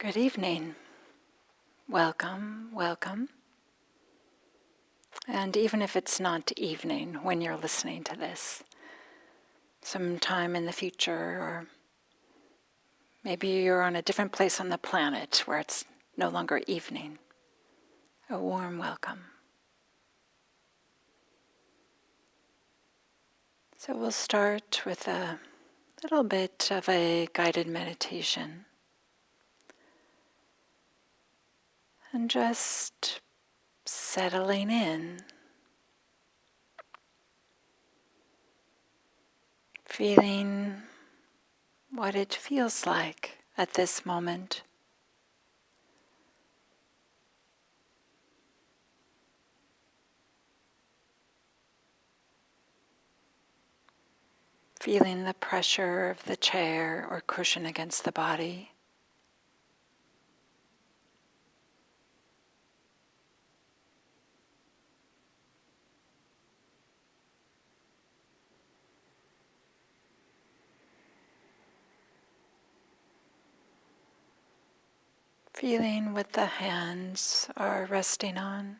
Good evening. Welcome, welcome. And even if it's not evening when you're listening to this, sometime in the future, or maybe you're on a different place on the planet where it's no longer evening, a warm welcome. So we'll start with a little bit of a guided meditation. And just settling in, feeling what it feels like at this moment. Feeling the pressure of the chair or cushion against the body. Feeling what the hands are resting on.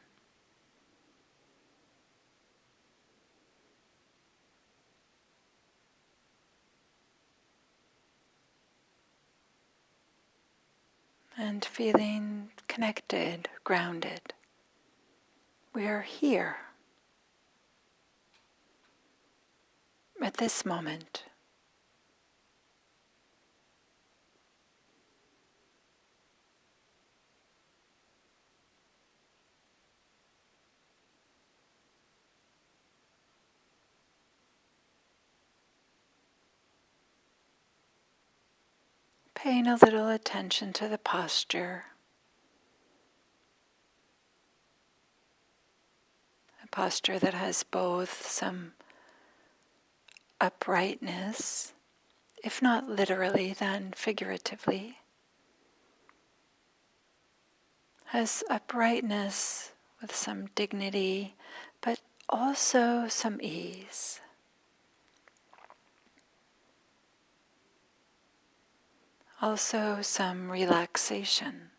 And feeling connected, grounded. We are here at this moment. Paying a little attention to the posture. A posture that has both some uprightness, if not literally, then figuratively. Has uprightness with some dignity, but also some ease. Also some relaxation.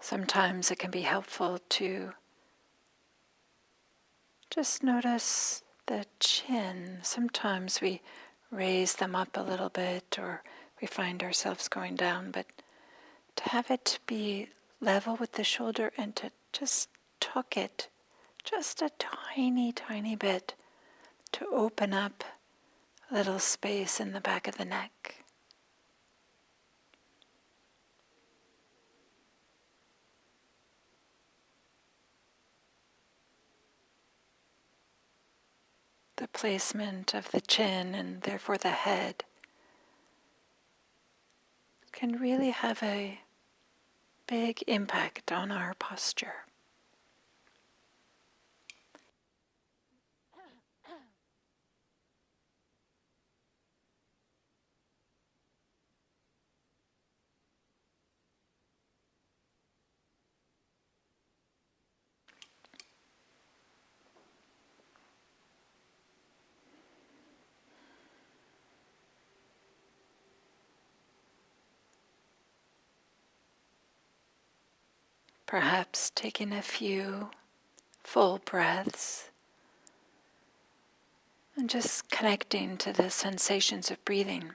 Sometimes it can be helpful to just notice the chin. Sometimes we raise them up a little bit or we find ourselves going down, but to have it be level with the shoulder and to just tuck it just a tiny, tiny bit to open up a little space in the back of the neck. The placement of the chin and therefore the head can really have a big impact on our posture. Perhaps taking a few full breaths and just connecting to the sensations of breathing.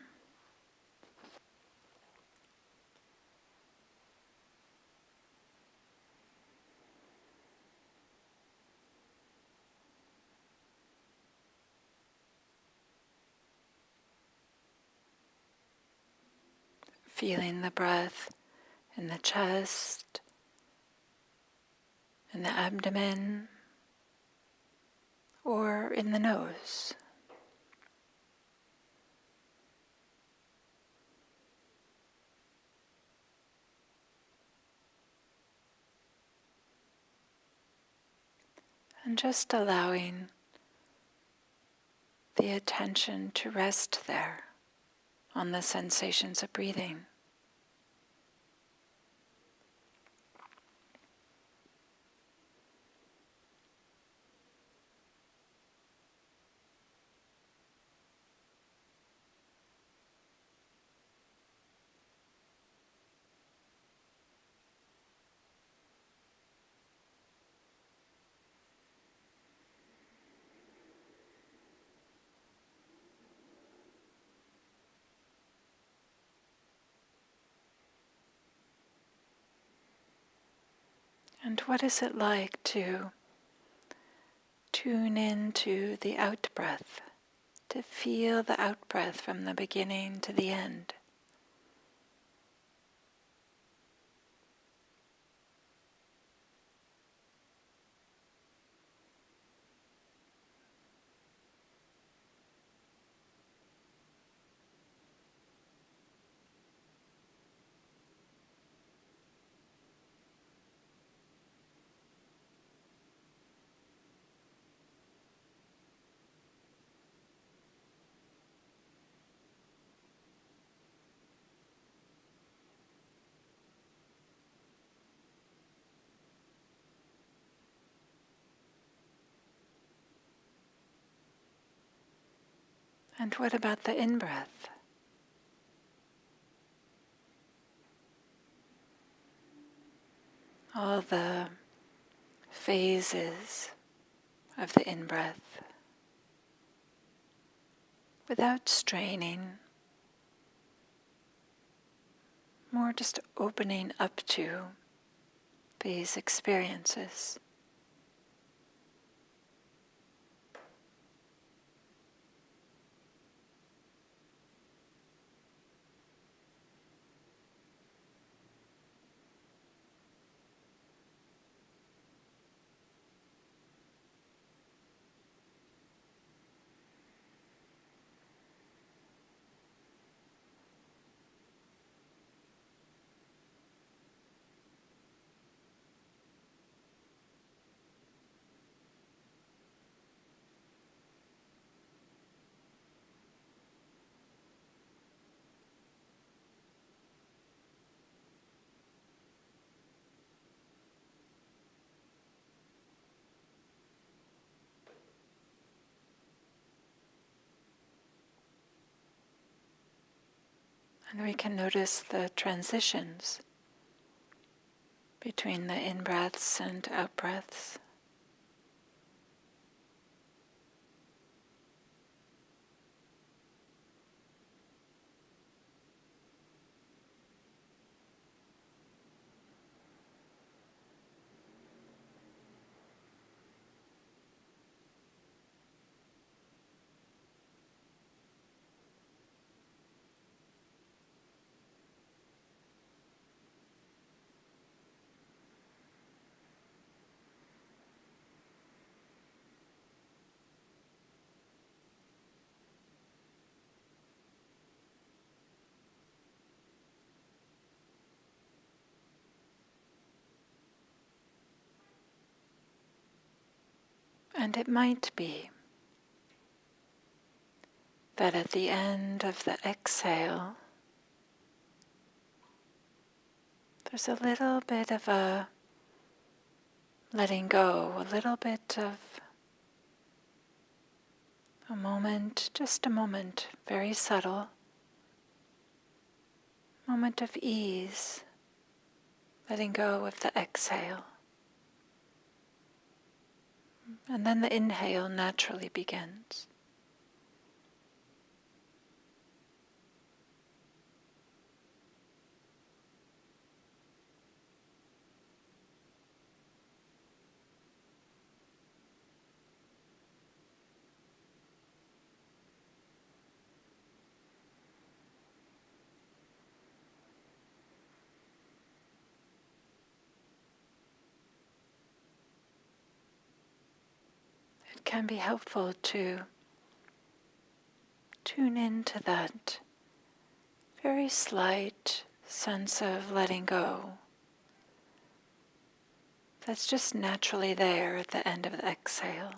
Feeling the breath in the chest, in the abdomen, or in the nose. And just allowing the attention to rest there on the sensations of breathing. And what is it like to tune into the out-breath, to feel the out-breath from the beginning to the end? And what about the in-breath? All the phases of the in-breath, without straining, more just opening up to these experiences. And we can notice the transitions between the in-breaths and out-breaths. And it might be that at the end of the exhale, there's a little bit of a letting go, a little bit of a moment, just a moment, very subtle, moment of ease, letting go of the exhale. And then the inhale naturally begins. It can be helpful to tune into that very slight sense of letting go that's just naturally there at the end of the exhale.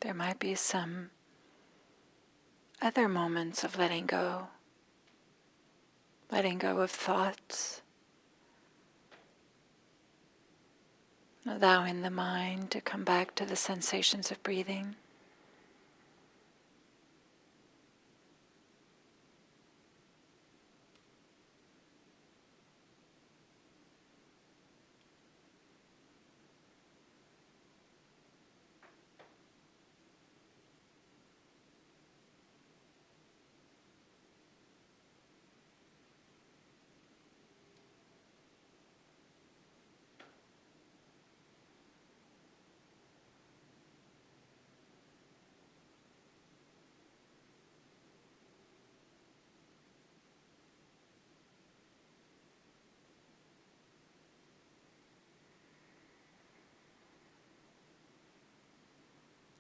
there might be some other moments of letting go of thoughts, allowing the mind to come back to the sensations of breathing.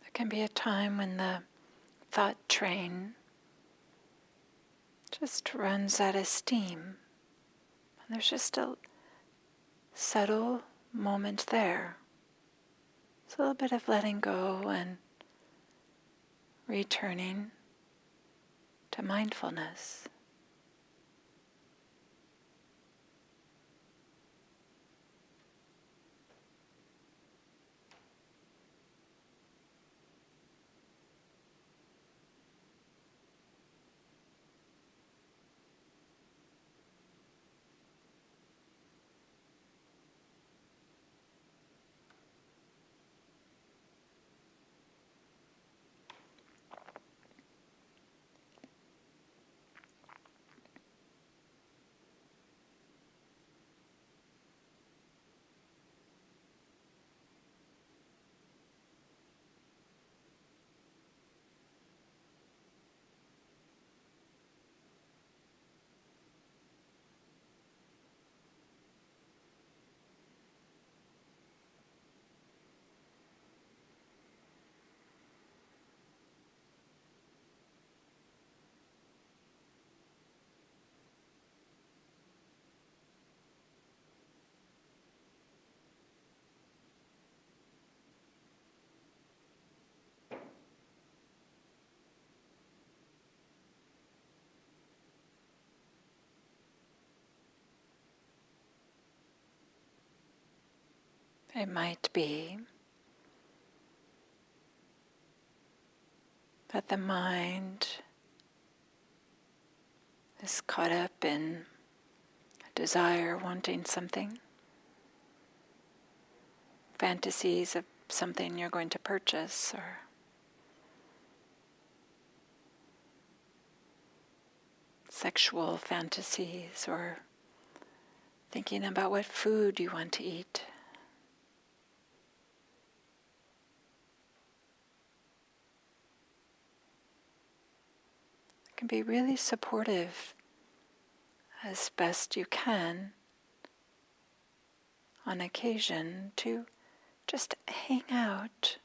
There can be a time when the thought train just runs out of steam, and there's just a subtle moment there. It's a little bit of letting go and returning to mindfulness. It might be that the mind is caught up in a desire, wanting something, fantasies of something you're going to purchase, or sexual fantasies, or thinking about what food you want to eat. It can be really supportive as best you can on occasion to just hang out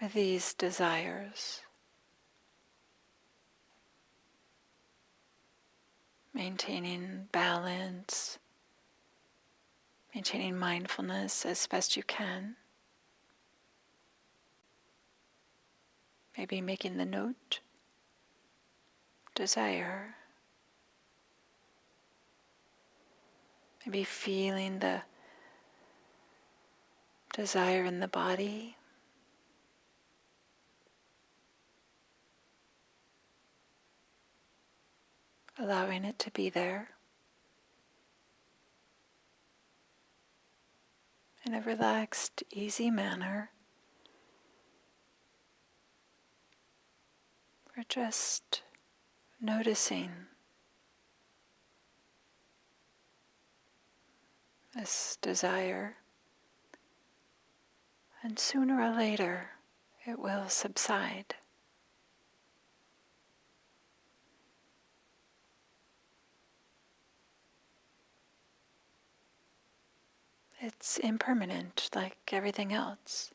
with these desires, maintaining balance, maintaining mindfulness as best you can. Maybe making the note, desire. Maybe feeling the desire in the body. Allowing it to be there in a relaxed, easy manner. We're just noticing this desire, and sooner or later it will subside. It's impermanent, like everything else.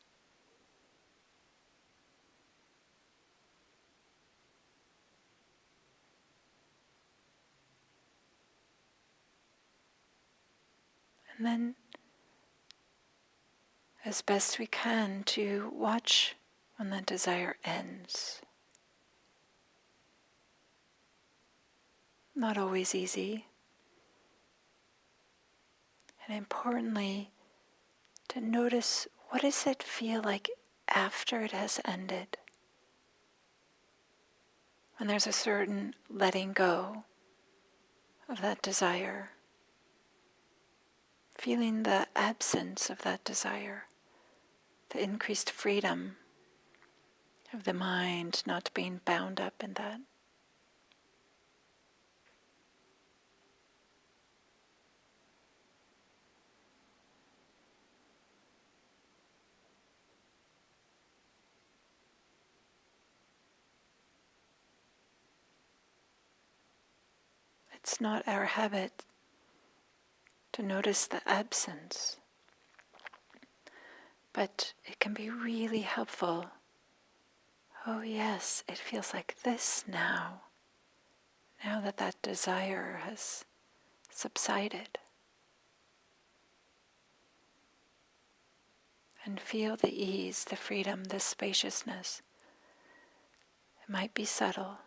And then, as best we can, to watch when that desire ends. Not always easy. And importantly, to notice, what does it feel like after it has ended? When there's a certain letting go of that desire, feeling the absence of that desire, the increased freedom of the mind not being bound up in that. It's not our habit to notice the absence, but it can be really helpful. Oh yes, it feels like this now, now that that desire has subsided. And feel the ease, the freedom, the spaciousness. It might be subtle.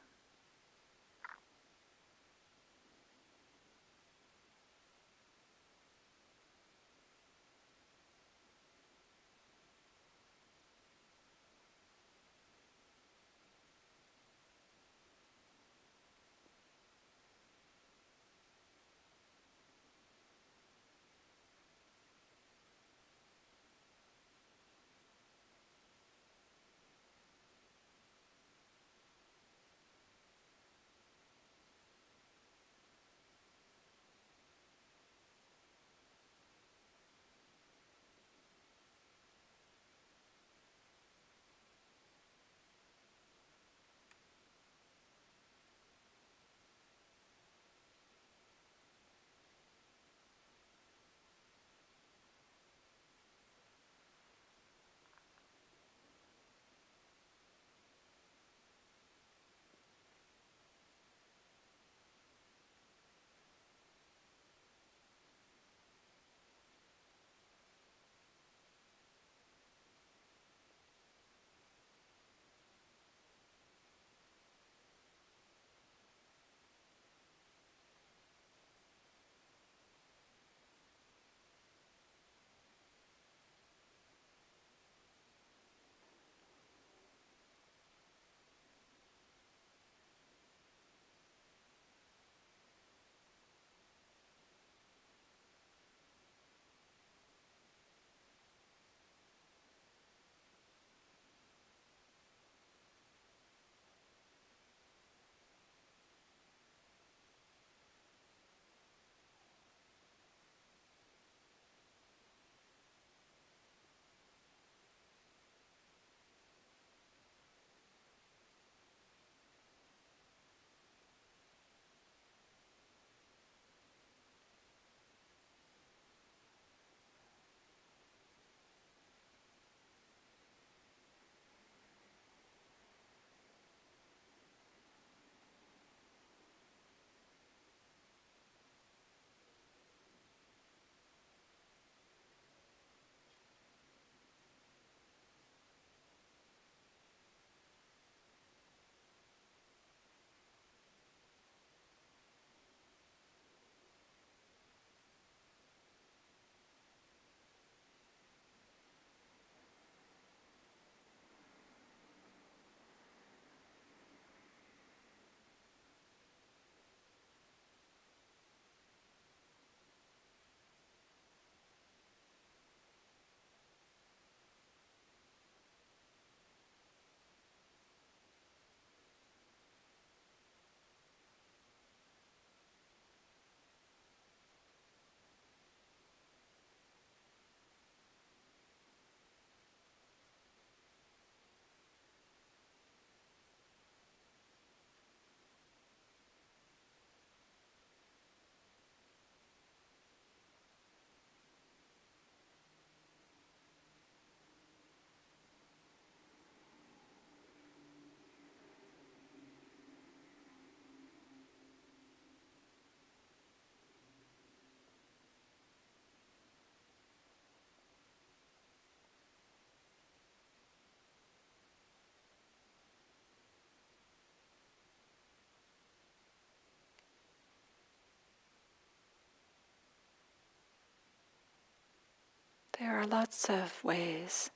There are lots of ways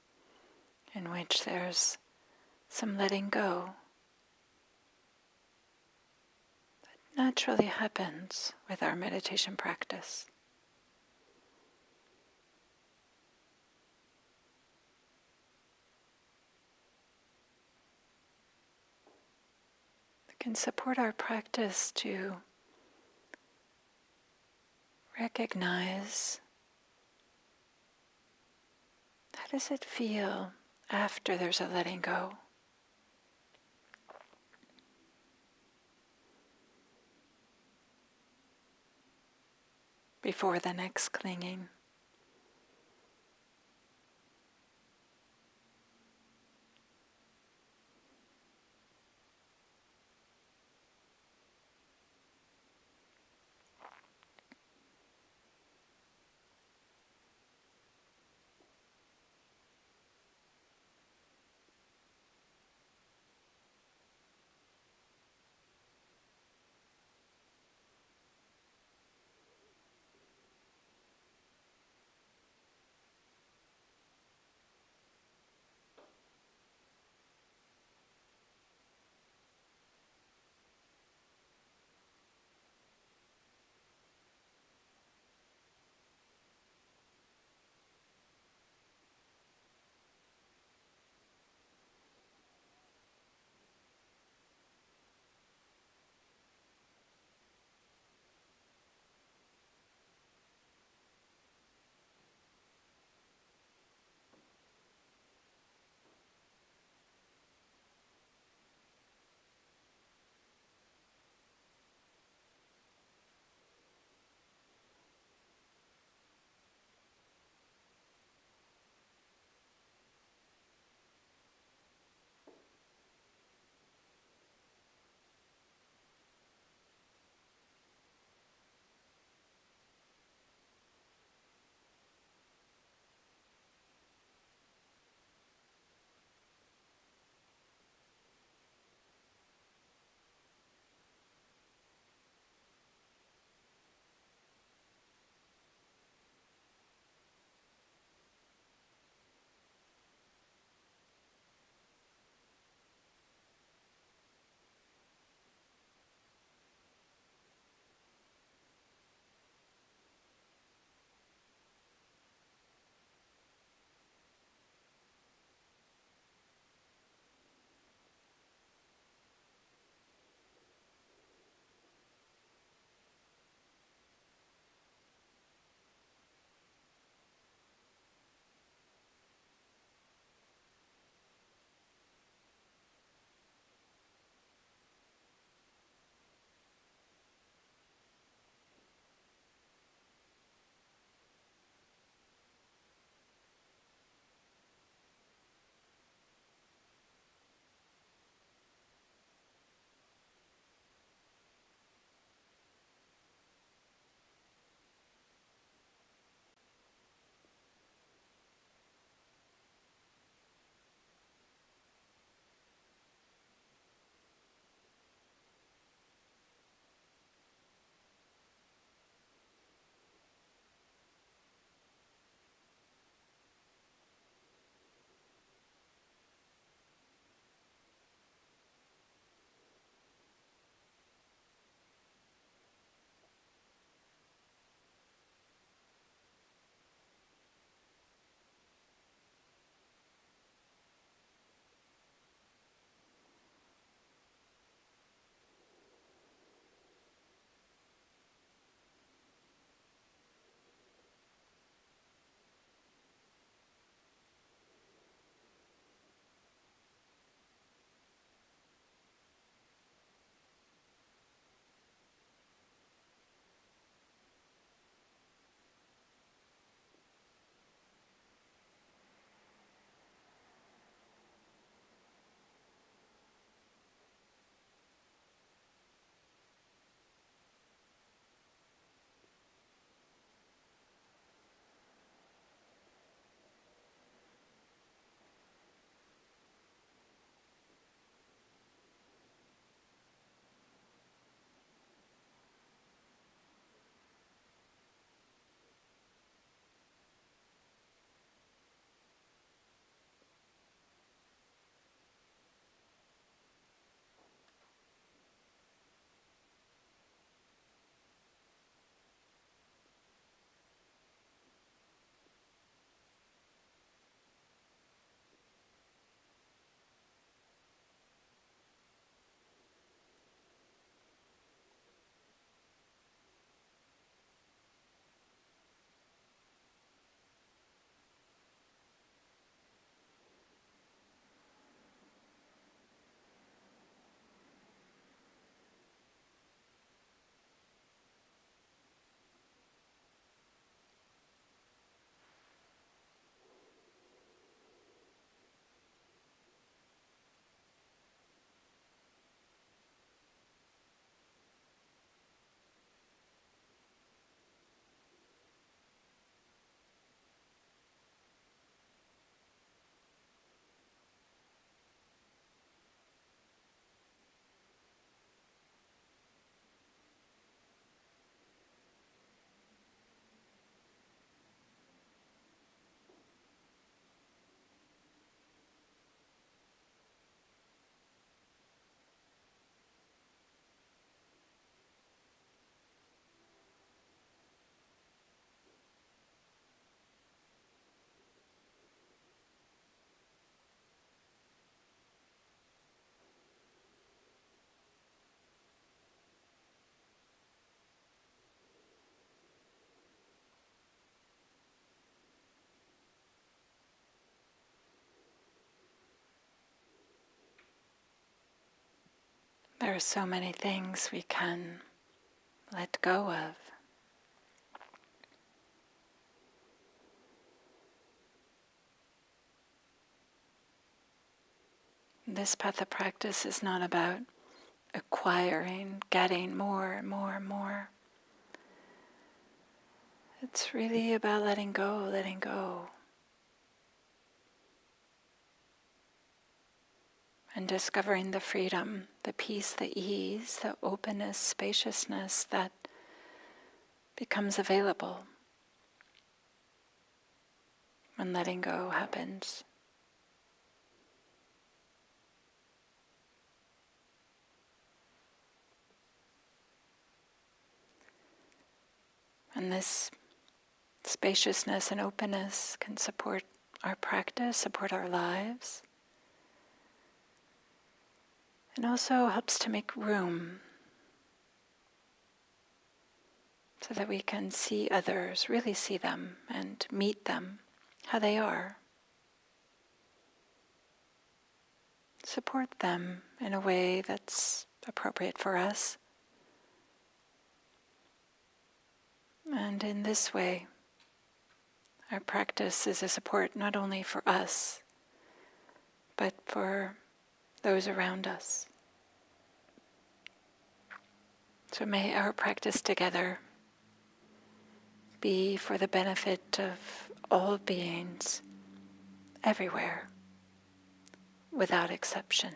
in which there's some letting go that naturally happens with our meditation practice. It can support our practice to recognize, how does it feel after there's a letting go? Before the next clinging. There are so many things we can let go of. This path of practice is not about acquiring, getting more and more and more. It's really about letting go, letting go. And discovering the freedom, the peace, the ease, the openness, spaciousness that becomes available when letting go happens. And this spaciousness and openness can support our practice, support our lives. And also helps to make room so that we can see others, really see them and meet them how they are. Support them in a way that's appropriate for us. And in this way, our practice is a support not only for us, but for those around us. So may our practice together be for the benefit of all beings, everywhere, without exception.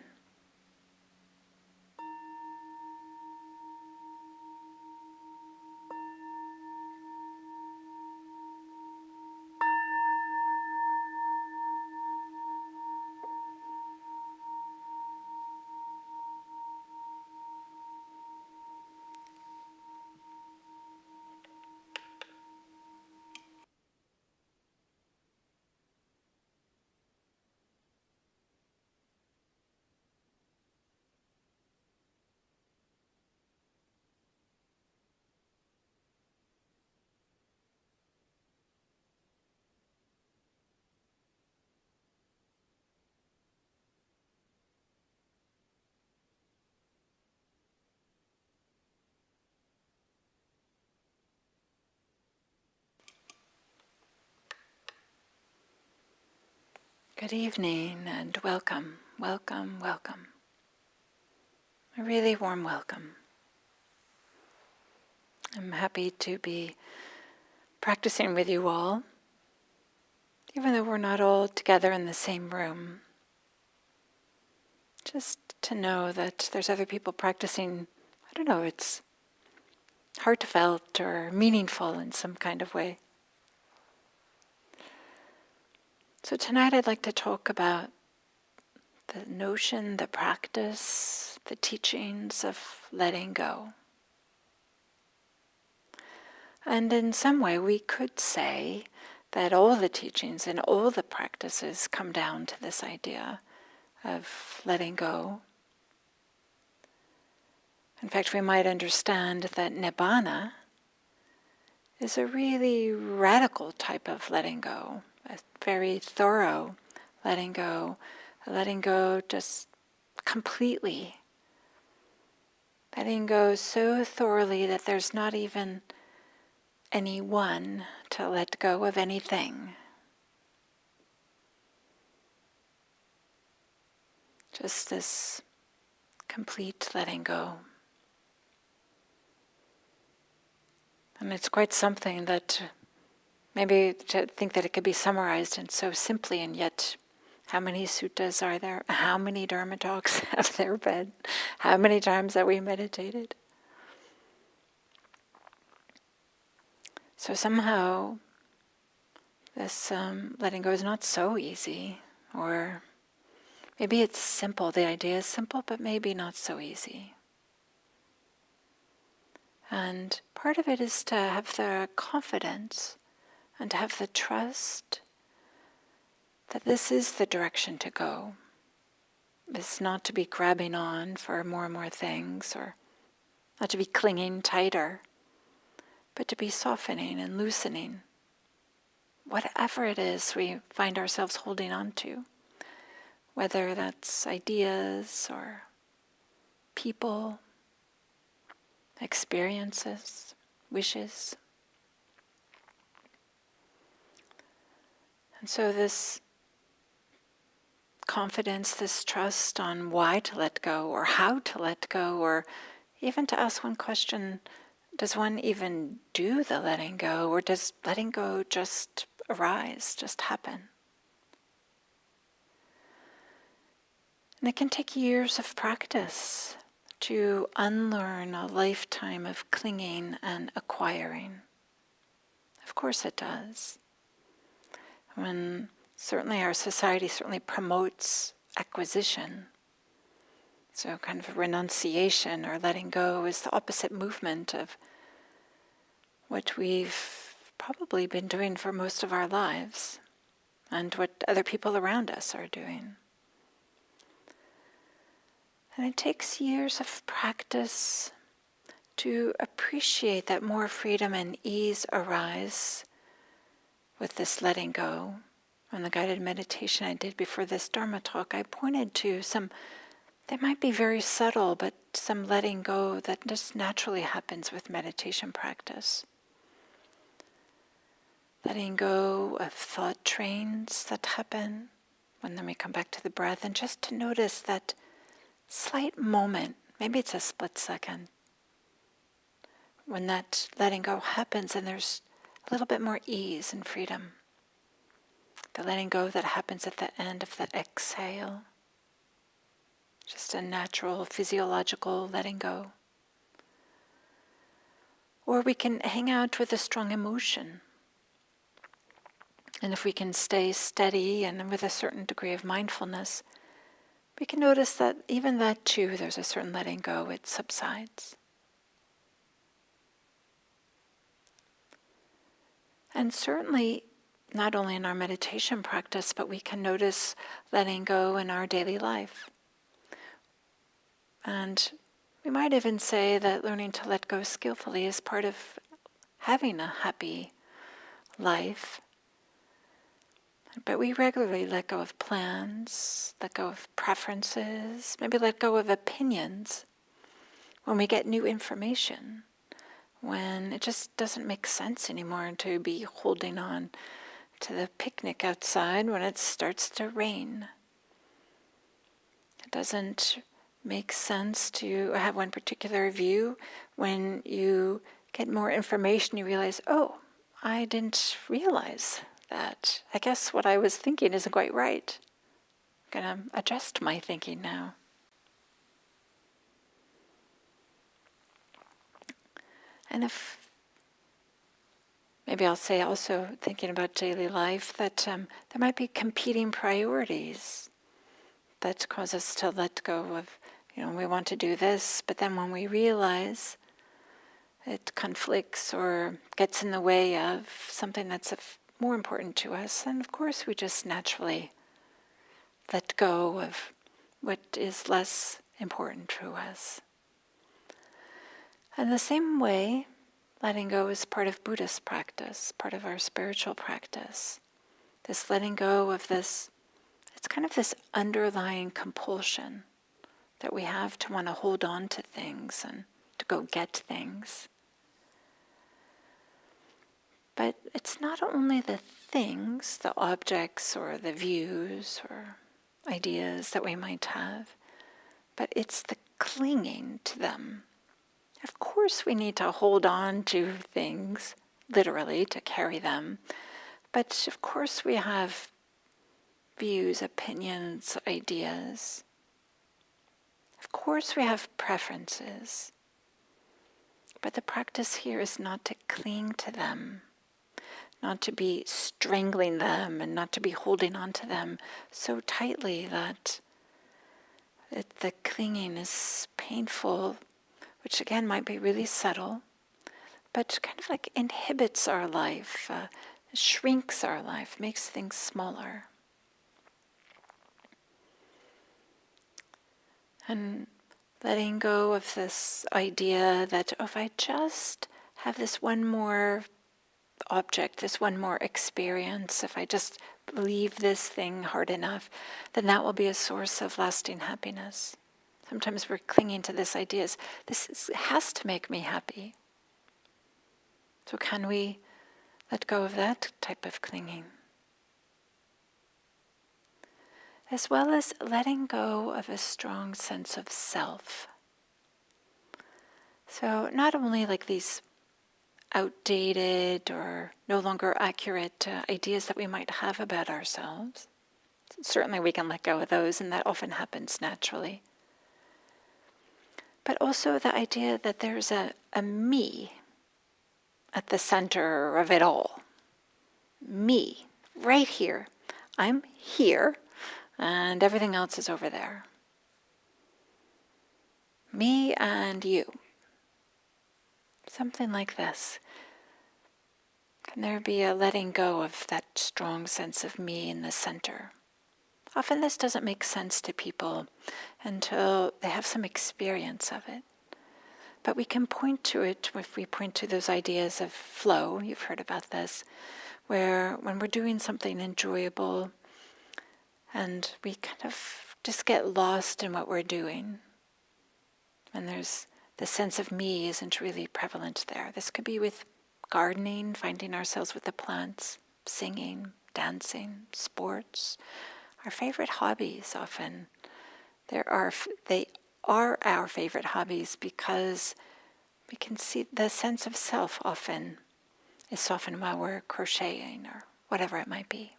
Good evening and welcome, welcome, welcome. A really warm welcome. I'm happy to be practicing with you all, even though we're not all together in the same room. Just to know that there's other people practicing, I don't know, it's heartfelt or meaningful in some kind of way. So tonight I'd like to talk about the notion, the practice, the teachings of letting go. And in some way we could say that all the teachings and all the practices come down to this idea of letting go. In fact, we might understand that Nibbana is a really radical type of letting go, a very thorough letting go just completely, letting go so thoroughly that there's not even any one to let go of anything. Just this complete letting go. And it's quite something that maybe to think that it could be summarized in so simply, and yet how many suttas are there? How many Dharma talks have there been? How many times have we meditated? So somehow this letting go is not so easy, or maybe it's simple. The idea is simple, but maybe not so easy. And part of it is to have the confidence and to have the trust that this is the direction to go. It's not to be grabbing on for more and more things, or not to be clinging tighter, but to be softening and loosening whatever it is we find ourselves holding on to, whether that's ideas or people, experiences, wishes. And so this confidence, this trust on why to let go or how to let go, or even to ask one question, does one even do the letting go, or does letting go just arise, just happen? And it can take years of practice to unlearn a lifetime of clinging and acquiring. Of course it does. When certainly our society certainly promotes acquisition. So kind of renunciation or letting go is the opposite movement of what we've probably been doing for most of our lives and what other people around us are doing. And it takes years of practice to appreciate that more freedom and ease arise with this letting go. On the guided meditation I did before this Dharma talk, I pointed to some, they might be very subtle, but some letting go that just naturally happens with meditation practice. Letting go of thought trains that happen, and then we come back to the breath, and just to notice that slight moment, maybe it's a split second, when that letting go happens and there's a little bit more ease and freedom. The letting go that happens at the end of the exhale. Just a natural physiological letting go. Or we can hang out with a strong emotion. And if we can stay steady and with a certain degree of mindfulness, we can notice that even that too, there's a certain letting go, it subsides. And certainly, not only in our meditation practice, but we can notice letting go in our daily life. And we might even say that learning to let go skillfully is part of having a happy life. But we regularly let go of plans, let go of preferences, maybe let go of opinions when we get new information, when it just doesn't make sense anymore to be holding on to the picnic outside when it starts to rain. It doesn't make sense to have one particular view. When you get more information, you realize, oh, I didn't realize that. I guess what I was thinking isn't quite right. I'm going to adjust my thinking now. And if maybe I'll say also, thinking about daily life, that there might be competing priorities that cause us to let go of, we want to do this, but then when we realize it conflicts or gets in the way of something that's more important to us, and of course we just naturally let go of what is less important to us. And the same way, letting go is part of Buddhist practice, part of our spiritual practice. This letting go of this, it's kind of this underlying compulsion that we have to want to hold on to things and to go get things. But it's not only the things, the objects or the views or ideas that we might have, but it's the clinging to them. Of course we need to hold on to things, literally, to carry them. But of course we have views, opinions, ideas. Of course we have preferences. But the practice here is not to cling to them, not to be strangling them and not to be holding on to them so tightly that the clinging is painful, which again might be really subtle, but kind of like inhibits our life, shrinks our life, makes things smaller. And letting go of this idea that if I just have this one more object, this one more experience, if I just leave this thing hard enough, then that will be a source of lasting happiness. Sometimes we're clinging to this idea, has to make me happy. So can we let go of that type of clinging? As well as letting go of a strong sense of self. So not only like these outdated or no longer accurate ideas that we might have about ourselves. Certainly we can let go of those, and that often happens naturally. But also the idea that there's a me at the center of it all. Me, right here. I'm here, and everything else is over there. Me and you. Something like this. Can there be a letting go of that strong sense of me in the center? Often this doesn't make sense to people until they have some experience of it. But we can point to it if we point to those ideas of flow. You've heard about this, where when we're doing something enjoyable and we kind of just get lost in what we're doing, and there's the sense of me isn't really prevalent there. This could be with gardening, finding ourselves with the plants, singing, dancing, sports. Our favorite hobbies often, they are our favorite hobbies because we can see the sense of self often is softened while we're crocheting or whatever it might be.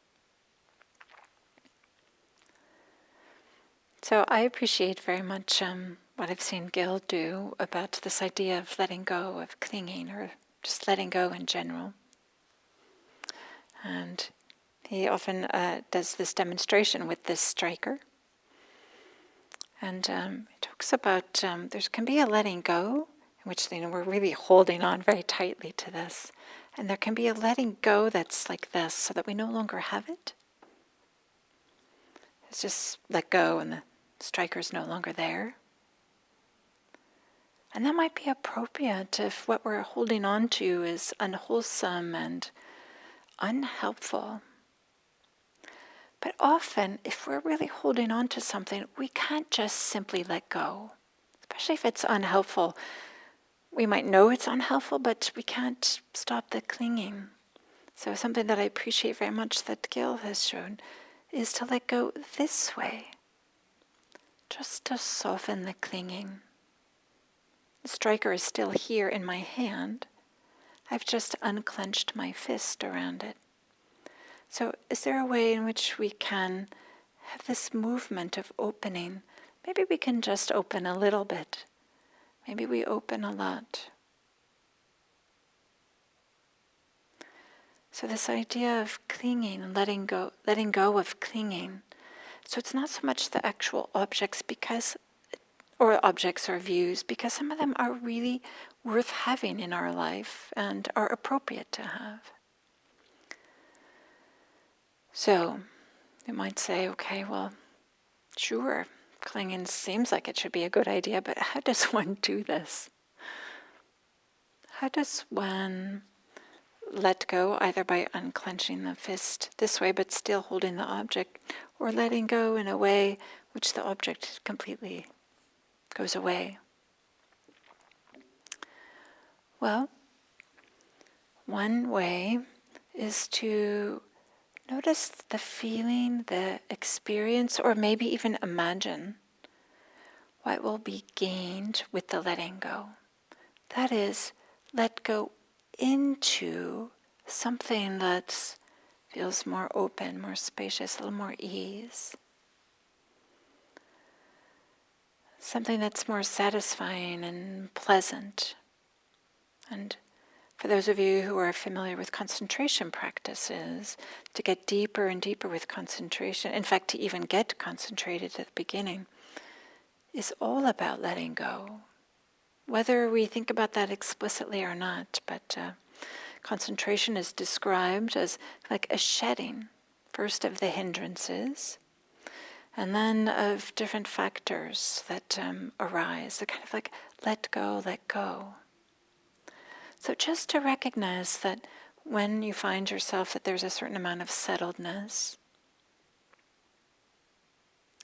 So I appreciate very much what I've seen Gil do about this idea of letting go of clinging or just letting go in general. And he often does this demonstration with this striker. And he talks about there can be a letting go, in which we're really holding on very tightly to this. And there can be a letting go that's like this, so that we no longer have it. It's just let go and the striker's no longer there. And that might be appropriate if what we're holding on to is unwholesome and unhelpful. But often, if we're really holding on to something, we can't just simply let go. Especially if it's unhelpful. We might know it's unhelpful, but we can't stop the clinging. So something that I appreciate very much that Gil has shown is to let go this way. Just to soften the clinging. The striker is still here in my hand. I've just unclenched my fist around it. So is there a way in which we can have this movement of opening? Maybe we can just open a little bit. Maybe we open a lot. So this idea of clinging and letting go of clinging. So it's not so much the actual objects or objects or views, because some of them are really worth having in our life and are appropriate to have. So you might say, okay, well, sure, clinging seems like it should be a good idea, but how does one do this? How does one let go, either by unclenching the fist this way but still holding the object, or letting go in a way which the object completely goes away? Well, one way is to notice the feeling, the experience, or maybe even imagine what will be gained with the letting go. That is, let go into something that feels more open, more spacious, a little more ease. Something that's more satisfying and pleasant. And for those of you who are familiar with concentration practices, to get deeper and deeper with concentration, in fact to even get concentrated at the beginning, is all about letting go. Whether we think about that explicitly or not, but concentration is described as like a shedding, first of the hindrances, and then of different factors that arise, the kind of like let go, let go. So just to recognize that when you find yourself that there's a certain amount of settledness,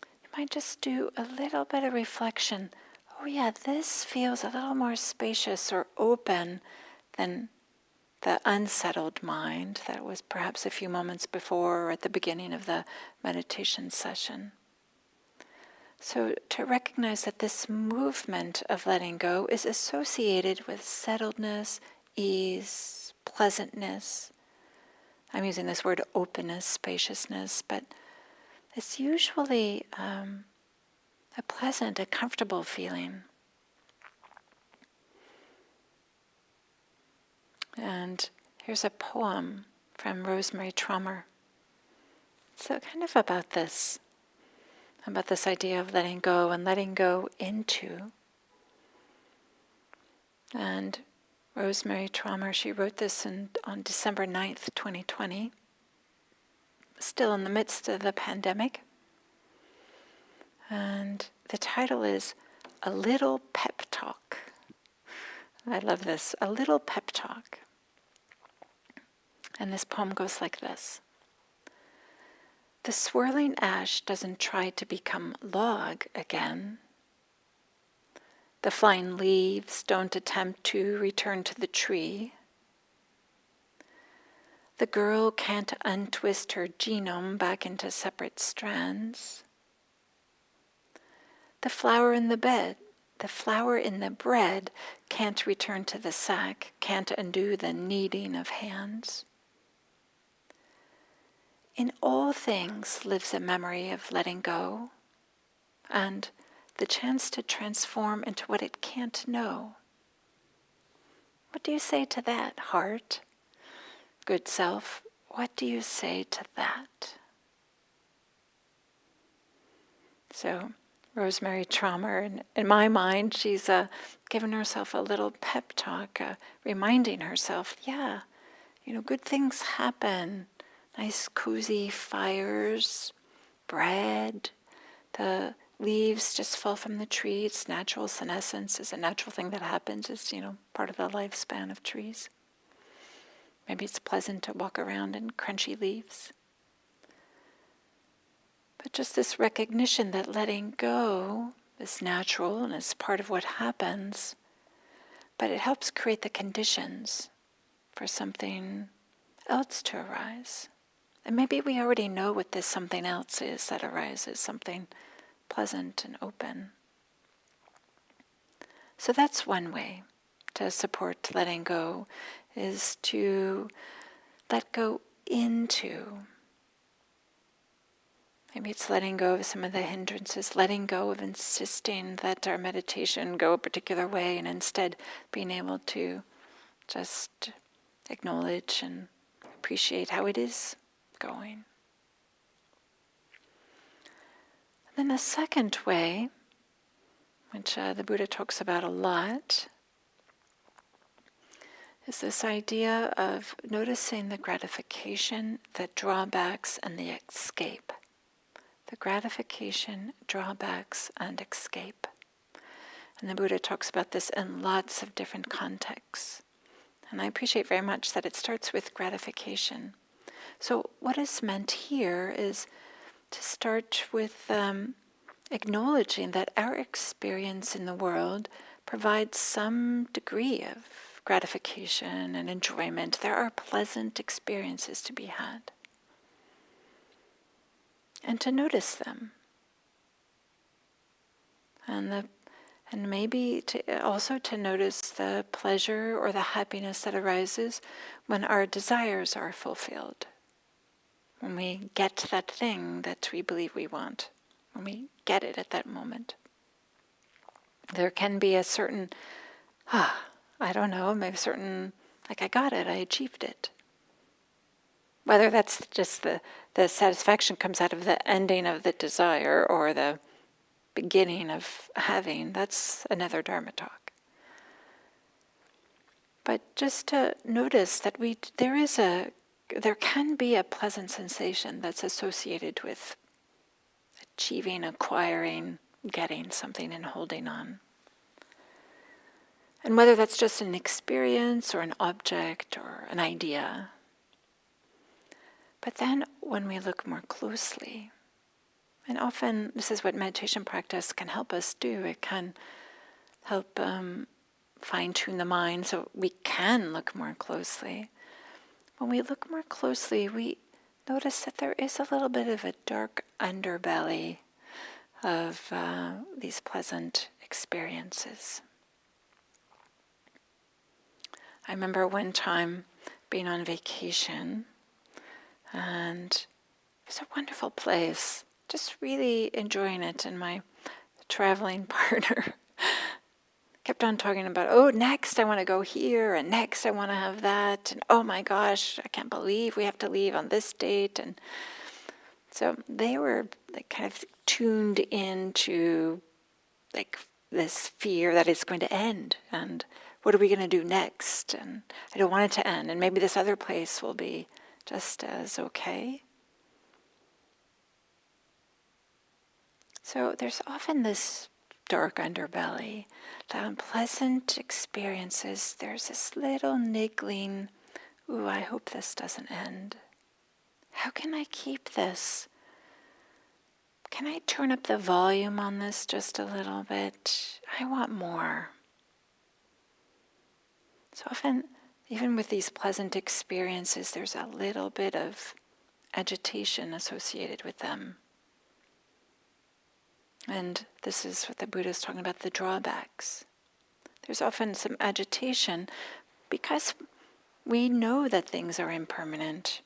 you might just do a little bit of reflection. Oh yeah, this feels a little more spacious or open than the unsettled mind that was perhaps a few moments before or at the beginning of the meditation session. So to recognize that this movement of letting go is associated with settledness, ease, pleasantness. I'm using this word openness, spaciousness, but it's usually a pleasant, a comfortable feeling. And here's a poem from Rosemary Trommer. So kind of about this idea of letting go and letting go into. And Rosemary Trommer, she wrote this on December 9th, 2020, still in the midst of the pandemic. And the title is A Little Pep Talk. I love this, a little pep talk. And this poem goes like this. The swirling ash doesn't try to become log again. The flying leaves don't attempt to return to the tree. The girl can't untwist her genome back into separate strands. The flower in the bread can't return to the sack, can't undo the kneading of hands. In all things lives a memory of letting go and the chance to transform into what it can't know. What do you say to that, heart? Good self, what do you say to that? So, Rosemary Trommer, in my mind, she's given herself a little pep talk, reminding herself, good things happen. Nice cozy fires, bread, the leaves just fall from the tree. It's natural. Senescence is a natural thing that happens. It's, part of the lifespan of trees. Maybe it's pleasant to walk around in crunchy leaves. But just this recognition that letting go is natural and is part of what happens, but it helps create the conditions for something else to arise. And maybe we already know what this something else is that arises, something pleasant and open. So that's one way to support letting go, is to let go into. Maybe it's letting go of some of the hindrances, letting go of insisting that our meditation go a particular way, and instead being able to just acknowledge and appreciate how it is going. Then the second way, which the Buddha talks about a lot, is this idea of noticing the gratification, the drawbacks, and the escape. The gratification, drawbacks, and escape. And the Buddha talks about this in lots of different contexts. And I appreciate very much that it starts with gratification. So what is meant here is to start with acknowledging that our experience in the world provides some degree of gratification and enjoyment. There are pleasant experiences to be had. And to notice them. And maybe also to notice the pleasure or the happiness that arises when our desires are fulfilled. When we get that thing that we believe we want. When we get it at that moment. There can be a certain, maybe certain, I got it, I achieved it. Whether that's just the satisfaction comes out of the ending of the desire or the beginning of having, that's another Dharma talk. But just to notice that there can be a pleasant sensation that's associated with achieving, acquiring, getting something and holding on. And whether that's just an experience or an object or an idea. But then when we look more closely, And often this is what meditation practice can help us do. It can help fine-tune the mind so we can look more closely. When we look more closely, we notice that there is a little bit of a dark underbelly of these pleasant experiences. I remember one time being on vacation, and it was a wonderful place, just really enjoying it, and my traveling partner kept on talking about, oh, next I want to go here, and next I want to have that, and oh my gosh, I can't believe we have to leave on this date. And so they were like kind of tuned into like this fear that it's going to end, and what are we going to do next? And I don't want it to end, and maybe this other place will be just as okay. So there's often this dark underbelly, the unpleasant experiences. There's this little niggling, ooh, I hope this doesn't end. How can I keep this? Can I turn up the volume on this just a little bit? I want more. So often, even with these pleasant experiences, there's a little bit of agitation associated with them. And this is what the Buddha is talking about, the drawbacks. There's often some agitation because we know that things are impermanent.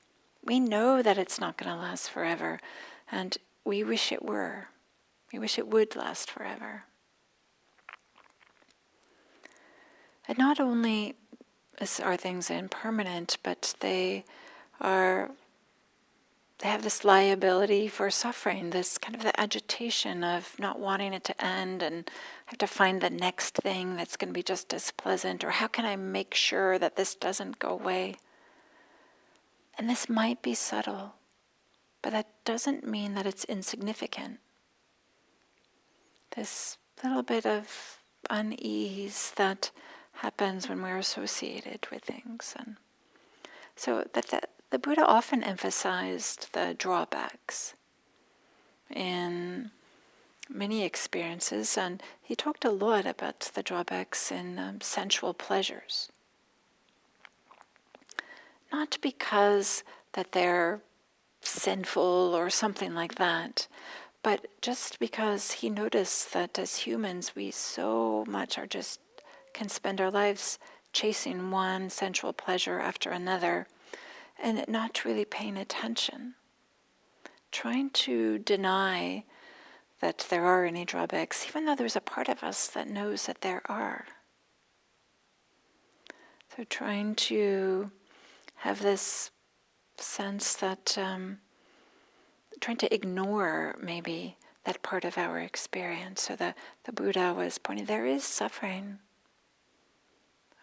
We know that it's not going to last forever, and we wish it were. We wish it would last forever. And not only are things impermanent, but they have this liability for suffering, this kind of the agitation of not wanting it to end, and I have to find the next thing that's going to be just as pleasant, or how can I make sure that this doesn't go away? And this might be subtle, but that doesn't mean that it's insignificant. This little bit of unease that happens when we're associated with things. And so that the Buddha often emphasized the drawbacks in many experiences, and he talked a lot about the drawbacks in sensual pleasures. Not because that they're sinful or something like that, but just because he noticed that as humans we so much can spend our lives chasing one sensual pleasure after another and not really paying attention, trying to deny that there are any drawbacks, even though there's a part of us that knows that there are. So trying to have this sense that, trying to ignore maybe that part of our experience. So the Buddha was pointing, there is suffering,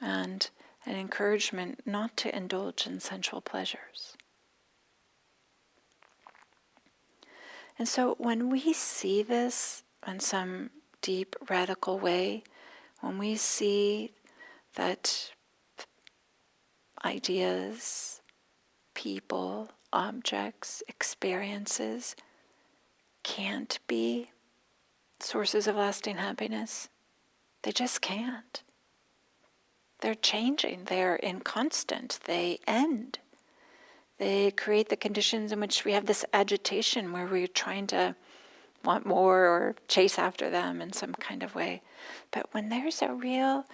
and an encouragement not to indulge in sensual pleasures. And so when we see this in some deep, radical way, when we see that ideas, people, objects, experiences can't be sources of lasting happiness, they just can't. They're changing, they're inconstant, they end. They create the conditions in which we have this agitation where we're trying to want more or chase after them in some kind of way. But when there's a real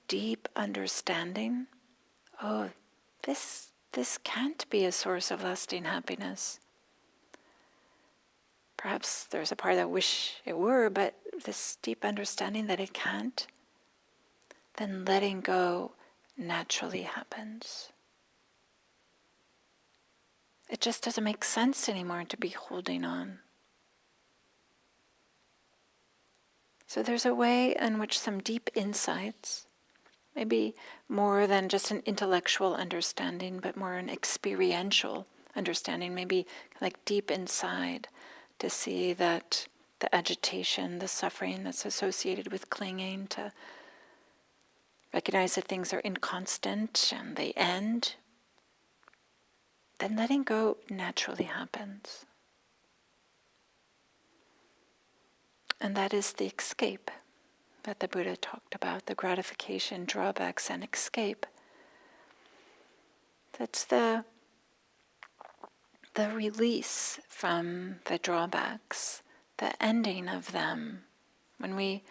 deep understanding, oh, this can't be a source of lasting happiness. Perhaps there's a part that wish it were, but this deep understanding that it can't, then letting go naturally happens. It just doesn't make sense anymore to be holding on. So there's a way in which some deep insights, maybe more than just an intellectual understanding, but more an experiential understanding, maybe like deep inside, to see that the agitation, the suffering that's associated with clinging, to recognize that things are inconstant and they end, then letting go naturally happens. And that is the escape that the Buddha talked about, the gratification, drawbacks, and escape. That's the release from the drawbacks, the ending of them. When we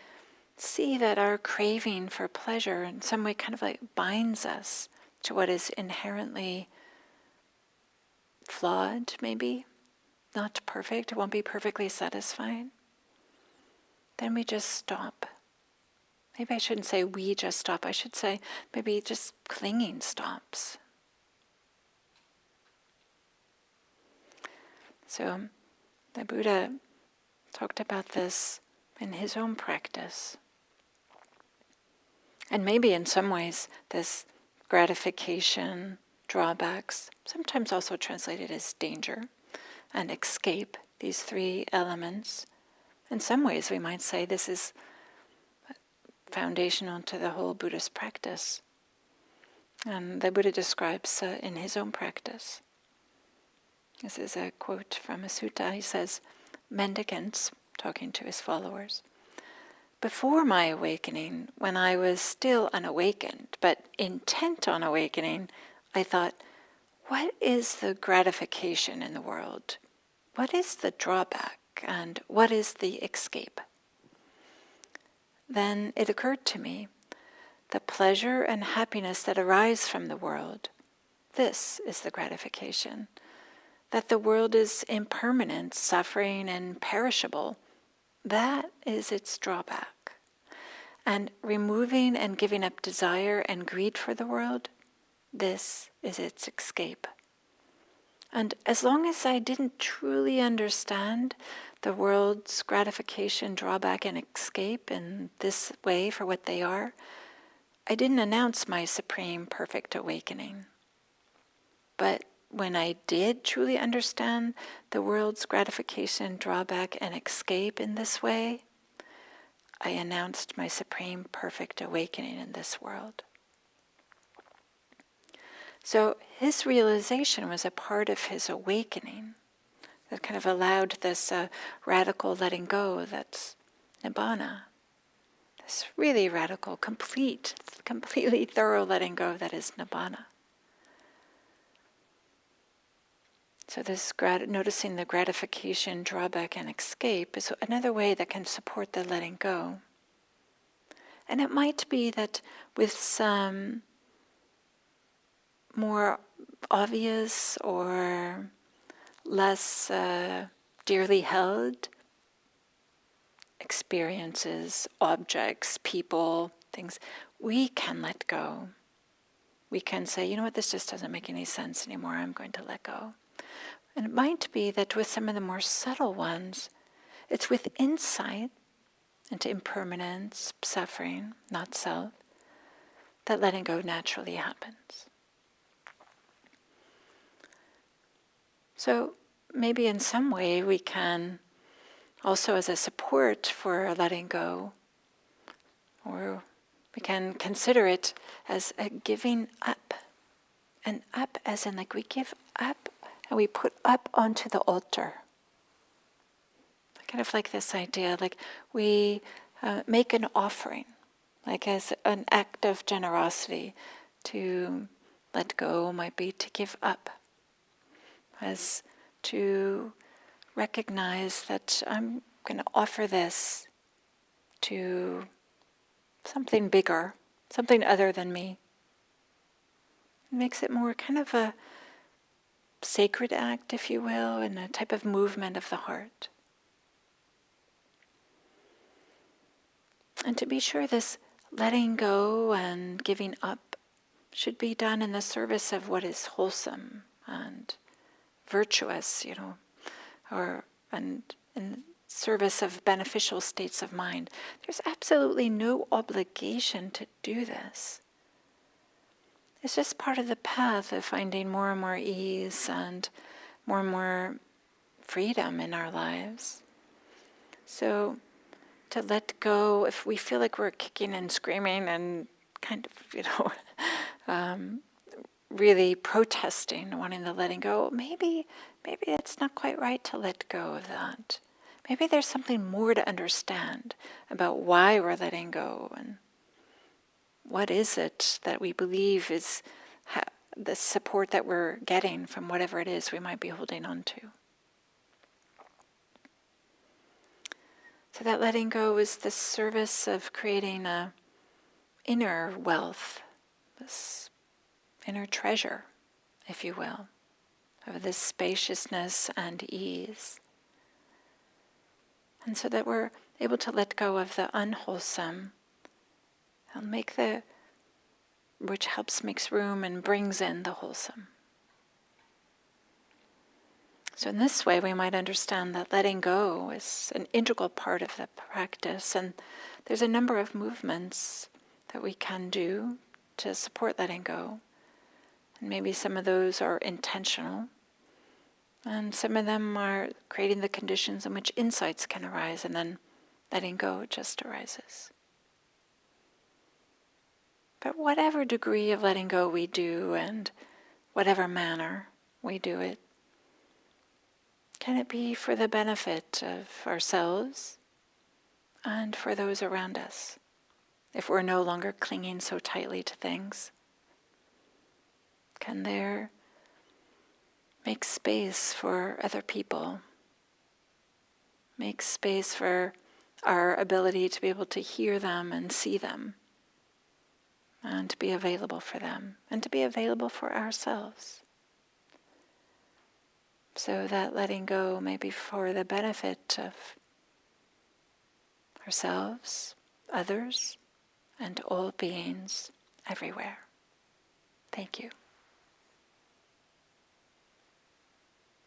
see that our craving for pleasure in some way kind of like binds us to what is inherently flawed, maybe, not perfect, it won't be perfectly satisfying, then we just stop. Maybe I shouldn't say we just stop, I should say maybe just clinging stops. So the Buddha talked about this in his own practice. And maybe in some ways this gratification, drawbacks, sometimes also translated as danger, and escape, these three elements. In some ways we might say this is foundational to the whole Buddhist practice. And the Buddha describes in his own practice. This is a quote from a sutta. He says, mendicants, talking to his followers, before my awakening, when I was still unawakened, but intent on awakening, I thought, what is the gratification in the world? What is the drawback? And what is the escape? Then it occurred to me, the pleasure and happiness that arise from the world, this is the gratification. That the world is impermanent, suffering, and perishable, that is its drawback. And removing and giving up desire and greed for the world, this is its escape. And as long as I didn't truly understand the world's gratification, drawback, and escape in this way for what they are, I didn't announce my supreme perfect awakening. But when I did truly understand the world's gratification, drawback, and escape in this way, I announced my supreme perfect awakening in this world. So his realization was a part of his awakening that kind of allowed this radical letting go that's nibbana. This really radical, completely thorough letting go that is nibbana. So this noticing the gratification, drawback, and escape is another way that can support the letting go. And it might be that with some more obvious or less dearly held experiences, objects, people, things, we can let go. We can say, you know what, this just doesn't make any sense anymore, I'm going to let go. And it might be that with some of the more subtle ones, it's with insight into impermanence, suffering, not self, that letting go naturally happens. So maybe in some way we can also, as a support for letting go, or we can consider it as a giving up. And up as in like we give up and we put up onto the altar. Kind of like this idea, like we make an offering, like as an act of generosity. To let go might be to give up, as to recognize that I'm going to offer this to something bigger, something other than me. It makes it more kind of a sacred act, if you will, and a type of movement of the heart. And to be sure, this letting go and giving up should be done in the service of what is wholesome and virtuous, and in service of beneficial states of mind. There's absolutely no obligation to do this. It's just part of the path of finding more and more ease and more freedom in our lives. So to let go, if we feel like we're kicking and screaming and kind of, really protesting, wanting the letting go, maybe it's not quite right to let go of that. maybe there's something more to understand about why we're letting go, and what is it that we believe is the support that we're getting from whatever it is we might be holding on to. So that letting go is the service of creating a inner wealth, this inner treasure, if you will, of this spaciousness and ease. And so that we're able to let go of the unwholesome and which makes room and brings in the wholesome. So in this way, we might understand that letting go is an integral part of the practice, and there's a number of movements that we can do to support letting go. And maybe some of those are intentional, and some of them are creating the conditions in which insights can arise, and then letting go just arises. But whatever degree of letting go we do, and whatever manner we do it, can it be for the benefit of ourselves and for those around us, if we're no longer clinging so tightly to things? Can there make space for other people? Make space for our ability to be able to hear them and see them, and to be available for them, and to be available for ourselves. So that letting go may be for the benefit of ourselves, others, and all beings everywhere. Thank you.